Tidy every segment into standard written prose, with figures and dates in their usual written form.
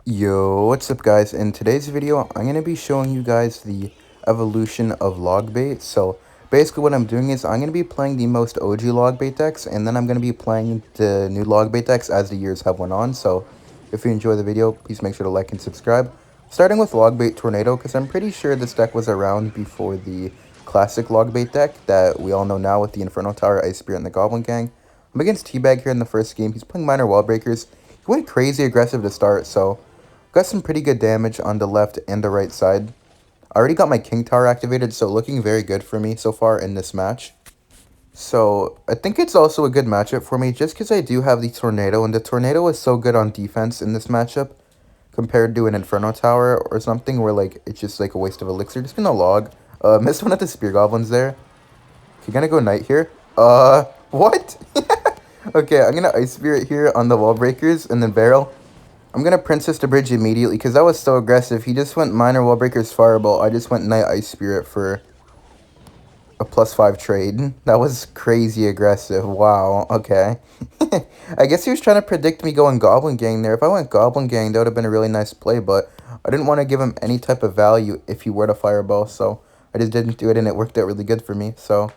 Yo, what's up guys? In today's video, I'm going to be showing you guys the evolution of Logbait. So basically what I'm doing is I'm going to be playing the most OG Logbait decks, and then I'm going to be playing the new Logbait decks as the years have went on. So if you enjoy the video, please make sure to like and subscribe. Starting with Logbait Tornado, because I'm pretty sure this deck was around before the classic Logbait deck that we all know now with the Inferno Tower, Ice Spirit, and the Goblin Gang. I'm against Teabag here in the first game. He's playing Minor Wall Breakers. He went crazy aggressive to start, so got some pretty good damage on the left and the right side. I already got my King Tower activated, so looking very good for me so far in this match. So I think it's also a good matchup for me just because I do have the Tornado, and the Tornado is so good on defense in this matchup compared to an Inferno Tower or something where like it's just like a waste of elixir. Just gonna log. Missed one of the Spear Goblins there. Okay, gonna go Knight here. What? Okay, I'm gonna Ice Spirit here on the Wall Breakers and then Barrel. I'm gonna Princess to Bridge immediately because that was so aggressive. He just went Minor Wallbreaker's Fireball. I just went Knight Ice Spirit for a +5 trade. That was crazy aggressive. Wow, okay. I guess he was trying to predict me going Goblin Gang there. If I went Goblin Gang, that would have been a really nice play, but I didn't want to give him any type of value if he were to Fireball, so I just didn't do it, and it worked out really good for me. So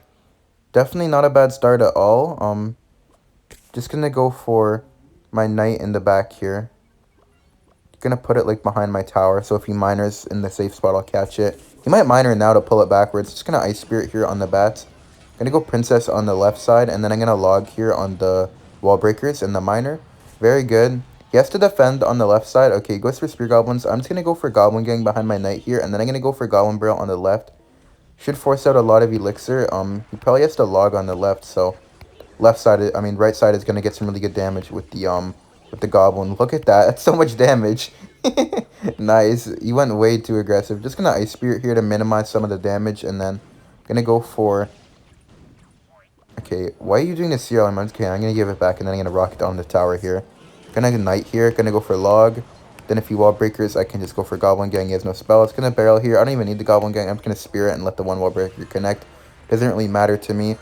definitely not a bad start at all. Just gonna go for my Knight in the back here. Gonna put it like behind my tower, so if he miners in the safe spot, I'll catch it. He might miner now to pull it backwards. Just gonna Ice Spirit here on the bats. Gonna go Princess on the left side, and then I'm gonna log here on the Wall Breakers and the miner. Very good. He has to defend on the left side. Okay, he goes for Spear Goblins. I'm just gonna go for Goblin Gang behind my Knight here, and then I'm gonna go for Goblin Barrel on the left. Should force out a lot of elixir. He probably has to log on the left, so right side is gonna get some really good damage with the goblin. Look at that. That's so much damage. Nice. You went way too aggressive. Just gonna Ice Spirit here to minimize some of the damage, and then gonna go for... Okay, why are you doing the CR? Okay, I'm gonna give it back, and then I'm gonna rocket down the tower here. Gonna Knight here. Gonna go for Log. Then if he Wall Breakers, I can just go for Goblin Gang. He has no spell. It's gonna Barrel here. I don't even need the Goblin Gang. I'm just gonna Spirit and let the one Wall Breaker connect. Doesn't really matter to me.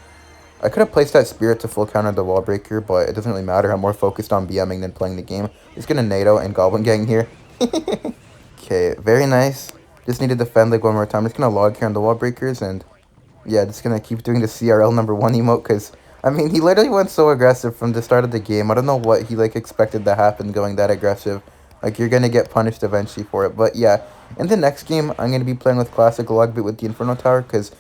I could have placed that Spirit to full counter the Wall Breaker, but it doesn't really matter. I'm more focused on BMing than playing the game. Just gonna NATO and Goblin Gang here. Okay, very nice. Just need to defend like one more time. Just gonna log here on the Wall Breakers, and yeah, just gonna keep doing the CRL #1 emote, because I mean, he literally went so aggressive from the start of the game. I don't know what he like expected to happen going that aggressive. Like, you're gonna get punished eventually for it. But yeah, in the next game, I'm gonna be playing with Classic Logbait with the Inferno Tower, because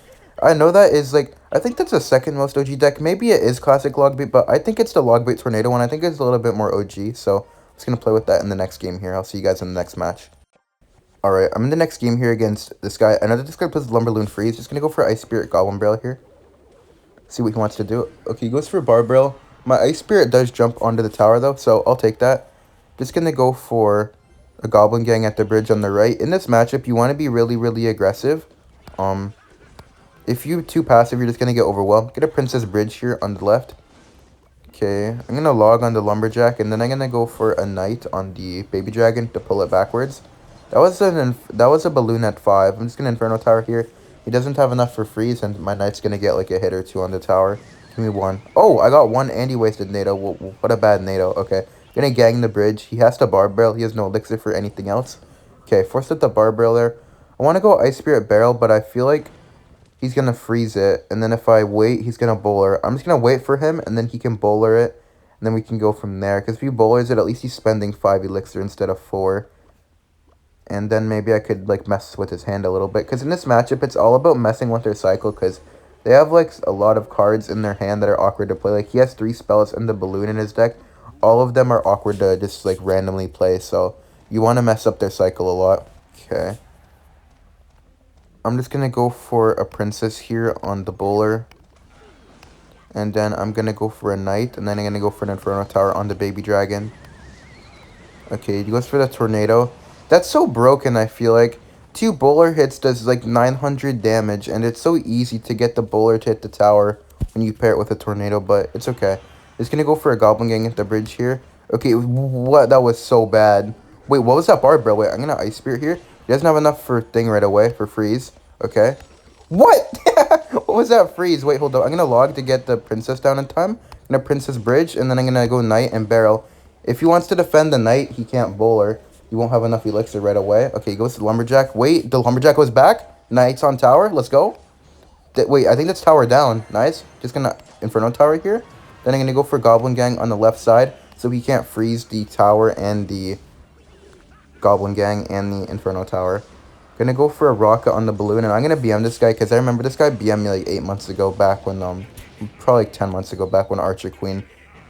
I know that is like, I think that's the second most OG deck. Maybe it is Classic Logbait, but I think it's the Logbait Tornado one. I think it's a little bit more OG, so I'm just gonna play with that in the next game here. I'll see you guys in the next match. Alright, I'm in the next game here against this guy. I know that this guy plays Lumberloon Freeze. Just gonna go for Ice Spirit Goblin Barrel here. See what he wants to do. Okay, he goes for Barrel. My Ice Spirit does jump onto the tower though, so I'll take that. Just gonna go for a Goblin Gang at the bridge on the right. In this matchup, you want to be really, really aggressive. If you're too passive, you're just gonna get overwhelmed. Get a Princess Bridge here on the left. Okay, I'm gonna log on the Lumberjack, and then I'm gonna go for a Knight on the Baby Dragon to pull it backwards. That was a balloon at 5. I'm just gonna Inferno Tower here. He doesn't have enough for freeze, and my Knight's gonna get like a hit or two on the tower. Give me one. Oh, I got one, and he wasted NATO. What a bad NATO. Okay, gonna gang the bridge. He has to Barb Barrel. He has no elixir for anything else. Okay, forced at the Barb Barrel there. I want to go Ice Spirit Barrel, but I feel like he's gonna freeze it, and then if I wait, he's gonna bowler. I'm just gonna wait for him, and then he can bowler it, and then we can go from there. Because if he bowlers it, at least he's spending 5 elixir instead of 4. And then maybe I could like mess with his hand a little bit, because in this matchup, it's all about messing with their cycle, because they have like a lot of cards in their hand that are awkward to play. Like, he has 3 spells and the balloon in his deck. All of them are awkward to just like randomly play, so you want to mess up their cycle a lot. Okay. I'm just gonna go for a Princess here on the bowler. And then I'm gonna go for a Knight, and then I'm gonna go for an Inferno Tower on the Baby Dragon. Okay, he goes for the Tornado. That's so broken, I feel like. 2 bowler hits does like 900 damage, and it's so easy to get the bowler to hit the tower when you pair it with a Tornado, but it's okay. Just gonna go for a Goblin Gang at the bridge here. Okay, what? That was so bad. Wait, what was that Barb Barrel? Wait, I'm gonna Ice Spirit here. He doesn't have enough for thing right away, for freeze. Okay. What? What was that freeze? Wait, hold on. I'm gonna log to get the Princess down in time. I'm gonna Princess Bridge, and then I'm gonna go Knight and Barrel. If he wants to defend the Knight, he can't bowler. You won't have enough elixir right away. Okay, he goes to the Lumberjack. Wait, the Lumberjack goes back. Knights on tower. Let's go. Wait, I think that's tower down. Nice. Just gonna Inferno tower here. Then I'm gonna go for Goblin Gang on the left side, so he can't freeze the tower and the Goblin Gang and the Inferno tower. Gonna go for a rocket on the balloon, and I'm gonna BM this guy because I remember this guy BM me like 8 months ago, back when probably like 10 months ago, back when Archer Queen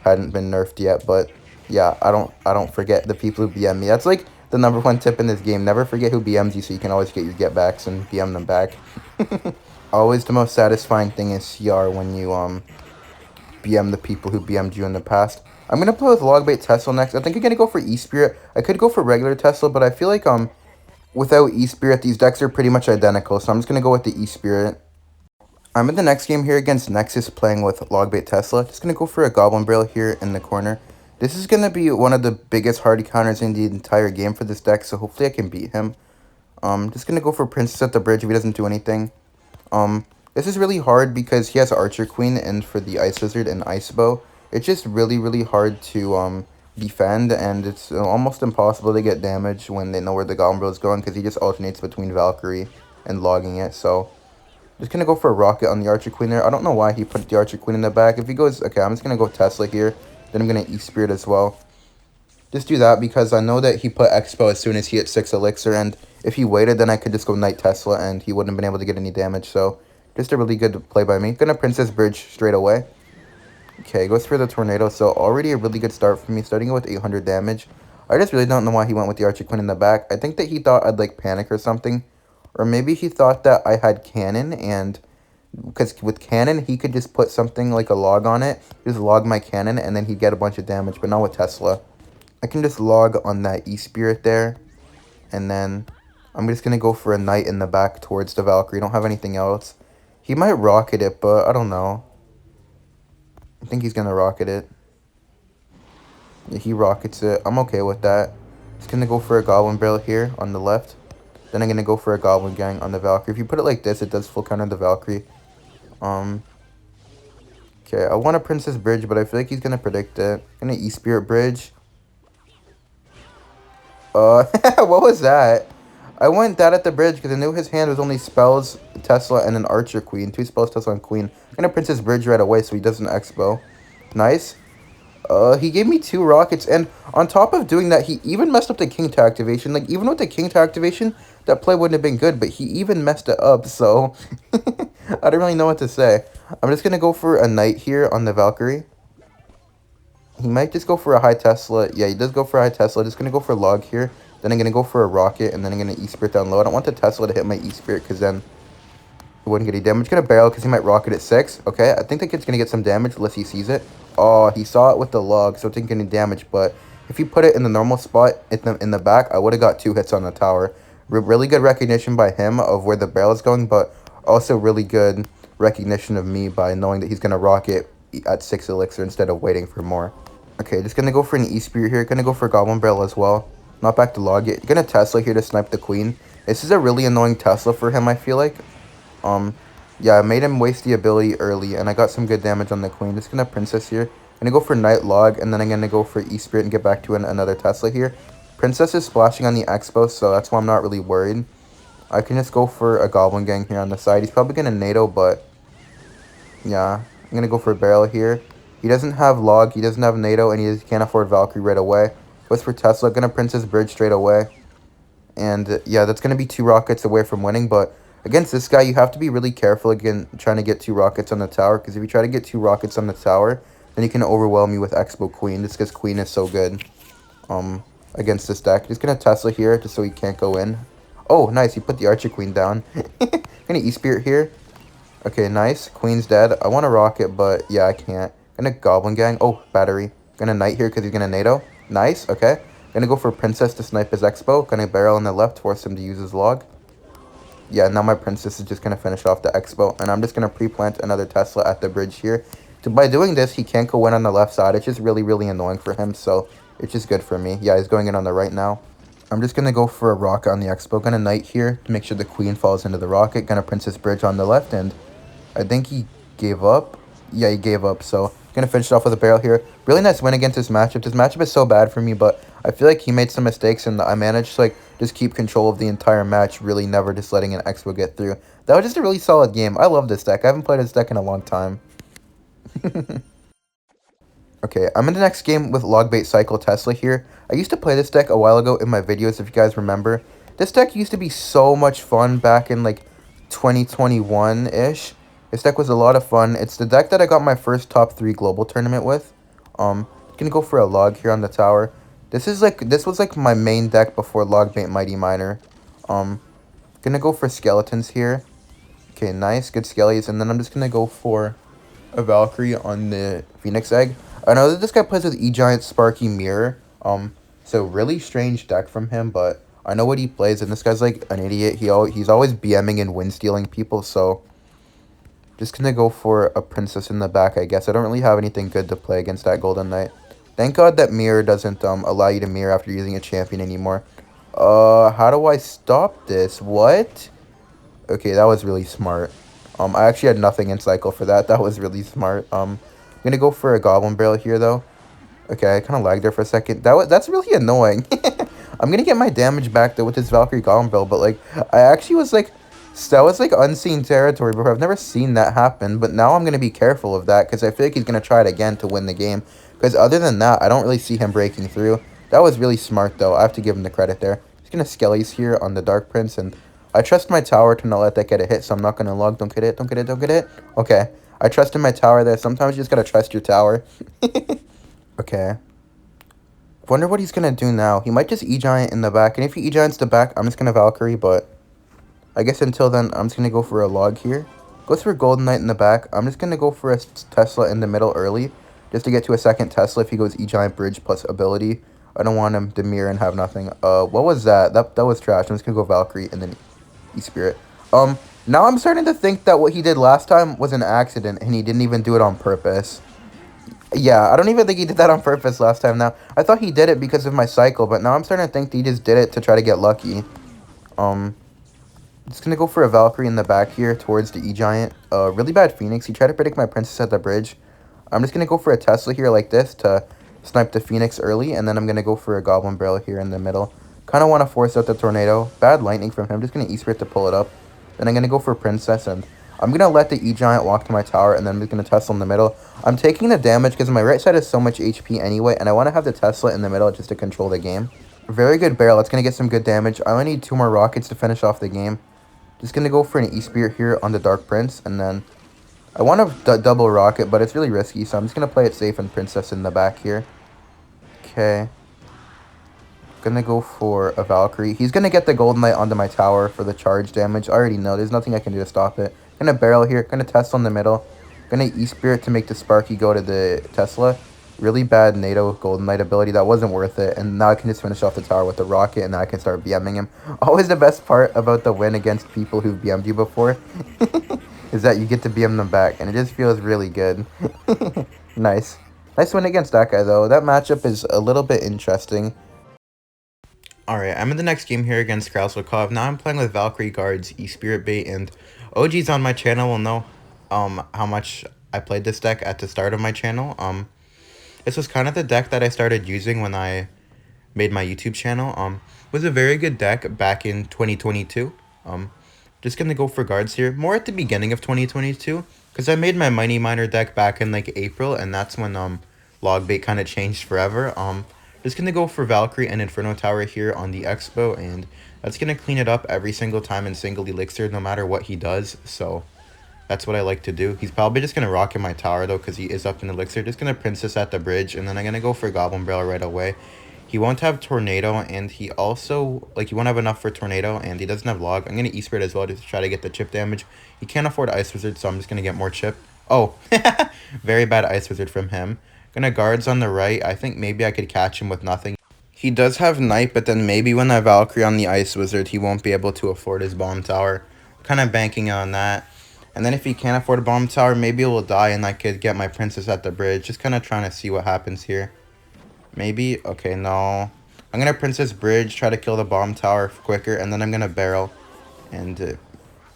hadn't been nerfed yet. But yeah, I don't forget the people who BM me. That's like the #1 tip in this game. Never forget who BMs you, so you can always get your get backs and BM them back. Always the most satisfying thing is CR when you BM the people who BM'd you in the past. I'm gonna play with Logbait Tesla next. I think I'm gonna go for E-Spirit. I could go for regular Tesla, but I feel like without E-Spirit, these decks are pretty much identical, so I'm just gonna go with the E-Spirit. I'm in the next game here against Nexus, playing with Logbait Tesla. Just gonna go for a Goblin Barrel here in the corner. This is gonna be one of the biggest hard counters in the entire game for this deck, so hopefully I can beat him. Just gonna go for Princess at the bridge if he doesn't do anything. This is really hard because he has Archer Queen and for the Ice Wizard and Ice Bow. It's just really hard to defend, and it's almost impossible to get damage when they know where the Goblin Barrel is going because he just alternates between Valkyrie and logging it. So just gonna go for a rocket on the Archer Queen there. I don't know why he put the Archer Queen in the back. If he goes, okay, I'm just gonna go Tesla here. Then I'm gonna E-Spirit as well. Just do that because I know that he put Expo as soon as he hit 6 Elixir, and if he waited, then I could just go Knight Tesla and he wouldn't have been able to get any damage. So just a really good play by me. Gonna Princess Bridge straight away. Okay, goes for the Tornado, so already a really good start for me, starting with 800 damage. I just really don't know why he went with the Archer Queen in the back. I think that he thought I'd, like, panic or something. Or maybe he thought that I had Cannon, and because with Cannon, he could just put something like a log on it. Just log my Cannon, and then he'd get a bunch of damage, but not with Tesla. I can just log on that E-Spirit there, and then I'm just going to go for a Knight in the back towards the Valkyrie. Don't have anything else. He might rocket it, but I don't know. I think he's going to rocket it. Yeah, he rockets it. I'm okay with that. He's going to go for a Goblin Barrel here on the left. Then I'm going to go for a Goblin Gang on the Valkyrie. If you put it like this, it does full counter the Valkyrie. Okay, I want a Princess Bridge, but I feel like he's going to predict it. I'm going to E-Spirit Bridge. What was that? I went that at the bridge because I knew his hand was only spells, Tesla, and an Archer Queen. 2 spells, Tesla, and Queen. I'm gonna Princess Bridge right away so he doesn't Expo. Nice. He gave me 2 rockets, and on top of doing that, he even messed up the King to activation. Like, even with the King to activation, that play wouldn't have been good, but he even messed it up, so I don't really know what to say. I'm just gonna go for a Knight here on the Valkyrie. He might just go for a high Tesla. Yeah, he does go for a high Tesla. Just going to go for a log here. Then I'm going to go for a rocket, and then I'm going to E-Spirit down low. I don't want the Tesla to hit my E-Spirit because then it wouldn't get any damage. Going to barrel because he might rocket at 6. Okay, I think the kid's going to get some damage unless he sees it. Oh, he saw it with the log, so it didn't get any damage. But if he put it in the normal spot in the back, I would have got 2 hits on the tower. Really good recognition by him of where the barrel is going, but also really good recognition of me by knowing that he's going to rocket at 6 Elixir instead of waiting for more. Okay, just gonna go for an E-Spirit here. Gonna go for a Goblin Barrel as well. Not back to log it. Gonna Tesla here to snipe the Queen. This is a really annoying Tesla for him, I feel like. Yeah, I made him waste the ability early, and I got some good damage on the Queen. Just gonna Princess here. Gonna go for Knight Log, and then I'm gonna go for E-Spirit and get back to another Tesla here. Princess is splashing on the Expo, so that's why I'm not really worried. I can just go for a Goblin Gang here on the side. He's probably gonna NATO, but yeah, I'm gonna go for a Barrel here. He doesn't have log, he doesn't have NATO, and he can't afford Valkyrie right away. Goes for Tesla, gonna Princess Bridge straight away. And yeah, that's gonna be 2 rockets away from winning, but against this guy, you have to be really careful again trying to get 2 rockets on the tower, because if you try to get 2 rockets on the tower, then you can overwhelm you with Expo Queen, just because Queen is so good against this deck. Just gonna Tesla here, just so he can't go in. Oh, nice, he put the Archer Queen down. Gonna E-Spirit here. Okay, nice, Queen's dead. I want a rocket, but yeah, I can't. Gonna Goblin Gang. Oh, battery. Gonna Knight here because he's gonna NATO. Nice. Okay. Gonna go for Princess to snipe his Expo. Gonna barrel on the left, force him to use his log. Yeah, now my Princess is just gonna finish off the Expo. And I'm just gonna pre-plant another Tesla at the bridge here. So by doing this, he can't go in on the left side. It's just really annoying for him. So it's just good for me. Yeah, he's going in on the right now. I'm just gonna go for a rocket on the Expo. Gonna Knight here to make sure the Queen falls into the rocket. Gonna Princess Bridge on the left. And I think he gave up. Yeah, he gave up. So gonna finish it off with a barrel here. Really nice win against this matchup. This matchup is so bad for me, but I feel like he made some mistakes, and I managed to like just keep control of the entire match, really never just letting an expo get through. That was just a really solid game. I love this deck. I haven't played this deck in a long time. Okay, I'm in the next game with Logbait Cycle Tesla here. I used to play this deck a while ago in my videos, if you guys remember. This deck used to be so much fun back in, like, 2021-ish. This deck was a lot of fun. It's the deck that I got my first top 3 global tournament with. Gonna go for a log here on the tower. This was, like, my main deck before Logbait Mighty Miner. Gonna go for skeletons here. Okay, nice, good skellies. And then I'm just gonna go for a Valkyrie on the Phoenix Egg. I know that this guy plays with E-Giant Sparky Mirror. So really strange deck from him, but I know what he plays, and this guy's like an idiot. He's always BMing and win stealing people, so just gonna go for a princess in the back, I guess. I don't really have anything good to play against that Golden Knight. Thank God that mirror doesn't allow you to mirror after using a champion anymore. How do I stop this? What? Okay, that was really smart. I actually had nothing in cycle for that. That was really smart. I'm gonna go for a goblin barrel here though. Okay, I kind of lagged there for a second. That's really annoying. I'm gonna get my damage back though with this Valkyrie goblin barrel, but like I actually was like that was like unseen territory before. I've never seen that happen, but now I'm gonna be careful of that because I feel like he's gonna try it again to win the game. Because other than that, I don't really see him breaking through. That was really smart though. I have to give him the credit there. He's gonna skellies here on the Dark Prince, and I trust my tower to not let that get a hit, so I'm not gonna log. Don't get it, don't get it, don't get it. Okay. I trusted my tower there. Sometimes you just gotta trust your tower. Okay. Wonder what he's gonna do now. He might just E-Giant in the back, and if he E-Giants the back, I'm just gonna Valkyrie, but I guess until then, I'm just gonna go for a log here. Goes for a Golden Knight in the back. I'm just gonna go for a Tesla in the middle early, just to get to a second Tesla if he goes E-Giant Bridge plus ability. I don't want him to mirror and have nothing. What was that? That was trash. I'm just gonna go Valkyrie and then E-Spirit. Now I'm starting to think that what he did last time was an accident, and he didn't even do it on purpose. Yeah, I don't even think he did that on purpose last time now. I thought he did it because of my cycle, but now I'm starting to think he just did it to try to get lucky. Just gonna go for a Valkyrie in the back here towards the E-Giant. Really bad Phoenix. He tried to predict my princess at the bridge. I'm just gonna go for a Tesla here like this to snipe the Phoenix early, and then I'm gonna go for a Goblin Barrel here in the middle. Kind of want to force out the Tornado. Bad lightning from him. Just gonna E-Spirit to pull it up. Then I'm gonna go for Princess, and I'm gonna let the E-Giant walk to my tower, and then I'm just gonna Tesla in the middle. I'm taking the damage because my right side has so much HP anyway, and I want to have the Tesla in the middle just to control the game. Very good barrel. It's gonna get some good damage. I only need 2 more rockets to finish off the game. Just gonna go for an E-Spirit here on the Dark Prince, and then I want to double rocket, but it's really risky, so I'm just gonna play it safe and Princess in the back here. Okay. Gonna go for a Valkyrie. He's gonna get the Golden Knight onto my tower for the charge damage. I already know. There's nothing I can do to stop it. Gonna barrel here. Gonna Tesla in the middle. Gonna E-Spirit to make the Sparky go to the Tesla. Really bad NATO Golden Knight ability. That wasn't worth it. And now I can just finish off the tower with the rocket, and now I can start BMing him. Always the best part about the win against people who've BM'd you before is that you get to BM them back, and it just feels really good. Nice. Nice win against that guy, though. That matchup is a little bit interesting. Alright, I'm in the next game here against Krauslakov. Now I'm playing with Valkyrie Guards, E-Spirit Bait, and OGs on my channel will know how much I played this deck at the start of my channel. This was kind of the deck that I started using when I made my YouTube channel. It was a very good deck back in 2022. Just gonna go for guards here, more at the beginning of 2022, because I made my Mighty Miner deck back in like April, and that's when Logbait kind of changed forever. Just gonna go for Valkyrie and Inferno Tower here on the Expo, and that's gonna clean it up every single time in single elixir, no matter what he does. So that's what I like to do. He's probably just gonna rock in my tower though, because he is up in elixir. Just gonna Princess at the bridge, and then I'm gonna go for Goblin Barrel right away. He won't have Tornado, and he also, like, he won't have enough for Tornado, and he doesn't have Log. I'm gonna E-Spirit as well to try to get the chip damage. He can't afford Ice Wizard, so I'm just gonna get more chip. Oh, very bad Ice Wizard from him. Gonna guards on the right. I think maybe I could catch him with nothing. He does have Knight, but then maybe when I Valkyrie on the Ice Wizard, he won't be able to afford his Bomb Tower. Kind of banking on that. And then if he can't afford a Bomb Tower, maybe it will die and I could get my Princess at the bridge. Just kind of trying to see what happens here. Maybe? Okay, no. I'm gonna Princess Bridge, try to kill the Bomb Tower quicker, and then I'm gonna Barrel. And,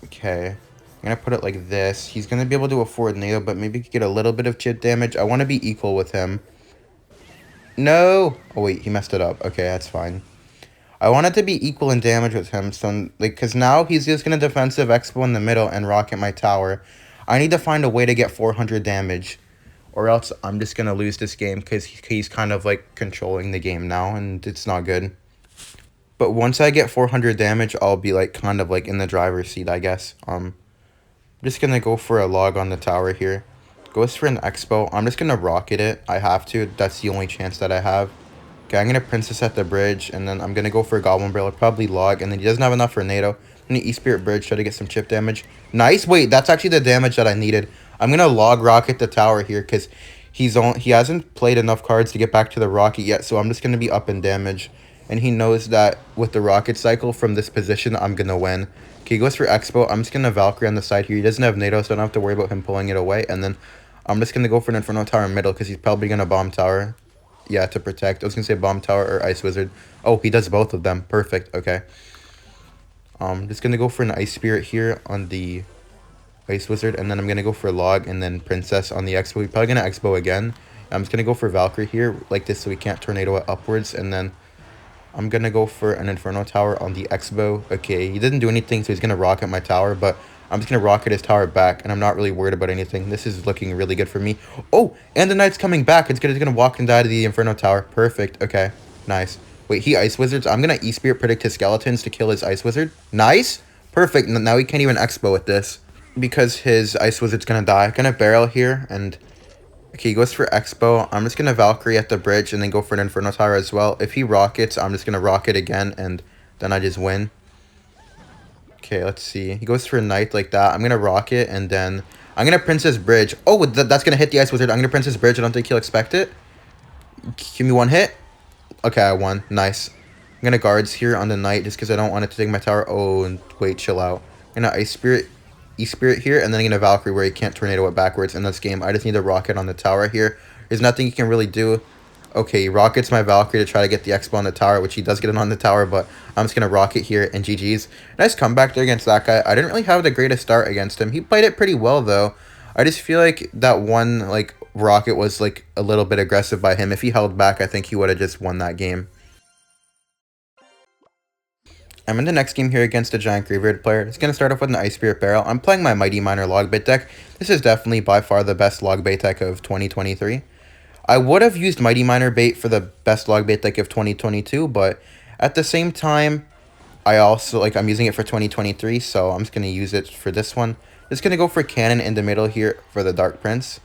okay. I'm gonna put it like this. He's gonna be able to afford NATO, but maybe get a little bit of chip damage. I want to be equal with him. No! Oh, wait, he messed it up. Okay, that's fine. I want it to be equal in damage with him, so, like, because now he's just going to defensive expo in the middle and rocket my tower. I need to find a way to get 400 damage, or else I'm just going to lose this game, because he's kind of, like, controlling the game now, and it's not good. But once I get 400 damage, I'll be, like, kind of, like, in the driver's seat, I guess. I'm just going to go for a log on the tower here. Goes for an expo. I'm just going to rocket it. I have to. That's the only chance that I have. Okay, I'm going to Princess at the bridge, and then I'm going to go for a Goblin Barrel, probably log, and then he doesn't have enough for NATO. I'm going to E-Spirit Bridge, try to get some chip damage. Nice! Wait, that's actually the damage that I needed. I'm going to log rocket the tower here, because he hasn't played enough cards to get back to the rocket yet, so I'm just going to be up in damage. And he knows that with the rocket cycle from this position, I'm going to win. Okay, he goes for Expo. I'm just going to Valkyrie on the side here. He doesn't have NATO, so I don't have to worry about him pulling it away. And then I'm just going to go for an Inferno Tower in middle, because he's probably going to bomb tower. Yeah, to protect. I was going to say bomb tower or ice wizard. Oh, he does both of them. Perfect. Okay. Just going to go for an ice spirit here on the ice wizard. And then I'm going to go for log and then princess on the expo. We're probably going to expo again. I'm just going to go for Valkyrie here like this so we can't tornado it upwards. And then I'm going to go for an Inferno Tower on the Expo. Okay, he didn't do anything, so he's going to rocket my tower, but I'm just going to rocket his tower back, and I'm not really worried about anything. This is looking really good for me. Oh, and the knight's coming back. It's going to walk and die to the Inferno Tower. Perfect. Okay, nice. Wait, he Ice Wizards. I'm going to E-Spirit predict his skeletons to kill his Ice Wizard. Nice. Perfect. Now he can't even Expo with this because his Ice Wizard's going to die. Going to barrel here, and okay, he goes for Expo. I'm just going to Valkyrie at the bridge and then go for an Inferno Tower as well. If he rockets, I'm just going to rocket again, and then I just win. Okay, let's see. He goes for a Knight like that. I'm going to rocket, and then I'm going to Princess Bridge. Oh, that's going to hit the Ice Wizard. I'm going to Princess Bridge. I don't think he'll expect it. Give me one hit. Okay, I won. Nice. I'm going to Guards here on the Knight just because I don't want it to take my tower. Oh, and wait, chill out. I'm going to Ice Spirit. E-Spirit here, and then I'm going to Valkyrie where he can't tornado it backwards in this game. I just need a rocket on the tower here. There's nothing he can really do. Okay, he rockets my Valkyrie to try to get the Expo on the tower, which he does get it on the tower, but I'm just going to rocket here and GG's. Nice comeback there against that guy. I didn't really have the greatest start against him. He played it pretty well, though. I just feel like that one, like, rocket was, like, a little bit aggressive by him. If he held back, I think he would have just won that game. I'm in the next game here against a Giant Graveyard player. It's going to start off with an Ice Spirit Barrel. I'm playing my Mighty Miner Logbait deck. This is definitely by far the best Logbait deck of 2023. I would have used Mighty Miner bait for the best Logbait deck of 2022, but at the same time, I'm using it for 2023, so I'm just going to use it for this one. Just going to go for Cannon in the middle here for the Dark Prince.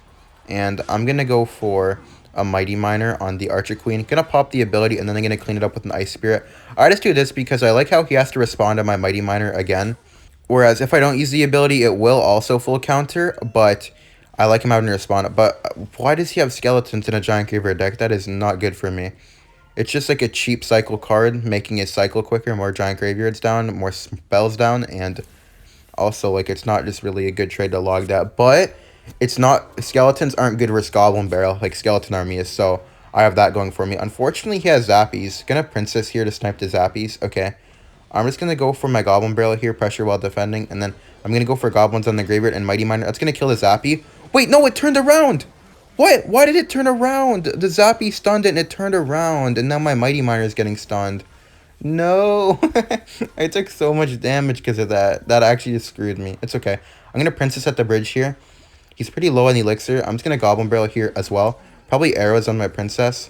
And I'm going to go for a Mighty Miner on the Archer Queen. Gonna pop the ability, and then I'm gonna clean it up with an Ice Spirit. I just do this because I like how he has to respond to my Mighty Miner again. Whereas if I don't use the ability, it will also full counter, but I like him having to respond. But why does he have skeletons in a Giant Graveyard deck? That is not good for me. It's just like a cheap cycle card, making it cycle quicker, more Giant Graveyards down, more spells down, and also, like, it's not just really a good trade to log that. But it's not, skeletons aren't good versus Goblin Barrel like Skeleton Army is, so I have that going for me. Unfortunately, he has Zappies. Gonna Princess here to snipe the Zappies. Okay. I'm just gonna go for my Goblin Barrel here, pressure while defending, and then I'm gonna go for Goblins on the Graveyard and Mighty Miner. That's gonna kill the Zappy. Wait, no, it turned around! What? Why did it turn around? The Zappy stunned it and it turned around, and now my Mighty Miner is getting stunned. No! I took so much damage because of that. That actually just screwed me. It's okay. I'm gonna Princess at the bridge here. He's pretty low on the elixir. I'm just going to Goblin Barrel here as well. Probably arrows on my Princess.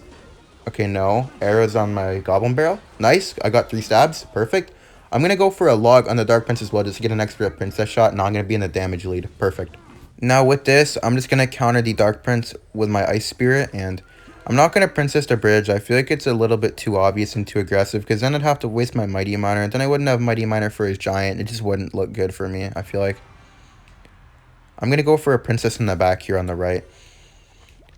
Okay, no. Arrows on my Goblin Barrel. Nice. I got 3 stabs. Perfect. I'm going to go for a log on the Dark Prince as well just to get an extra Princess shot. Now I'm going to be in the damage lead. Perfect. Now with this, I'm just going to counter the Dark Prince with my Ice Spirit. And I'm not going to Princess the bridge. I feel like it's a little bit too obvious and too aggressive, because then I'd have to waste my Mighty Miner. And then I wouldn't have Mighty Miner for his Giant. It just wouldn't look good for me, I feel like. I'm going to go for a Princess in the back here on the right.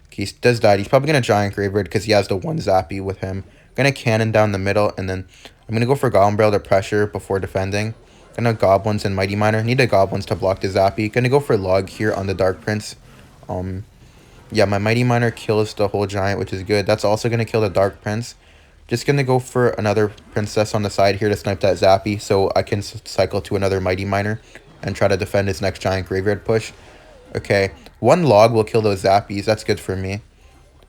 He does die. He's probably going to Giant Graveyard because he has the 1 Zappy with him. Going to Cannon down the middle, and then I'm going to go for Goblin Barrel to pressure before defending. Going to Goblins and Mighty Miner. Need the Goblins to block the Zappy. Going to go for Log here on the Dark Prince. Yeah, my Mighty Miner kills the whole Giant, which is good. That's also going to kill the Dark Prince. Just going to go for another Princess on the side here to snipe that Zappy so I can cycle to another Mighty Miner and try to defend his next Giant Graveyard push. Okay, 1 log will kill those Zappies. That's good for me.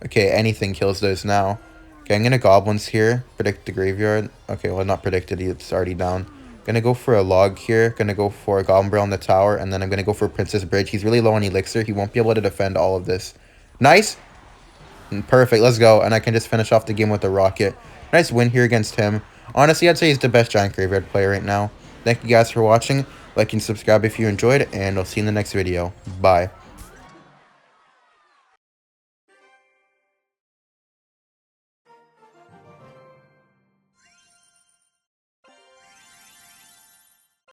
Okay, anything kills those now. Okay, I'm gonna goblins here. Predict the graveyard. Okay, well, not predicted. It's already down. Gonna go for a log here. Gonna go for a goblin barrel on the tower. And then I'm gonna go for Princess Bridge. He's really low on elixir. He won't be able to defend all of this. Nice. Perfect. Let's go. And I can just finish off the game with a rocket. Nice win here against him. Honestly, I'd say he's the best giant graveyard player right now. Thank you guys for watching. Like and subscribe if you enjoyed. And I'll see you in the next video. Bye.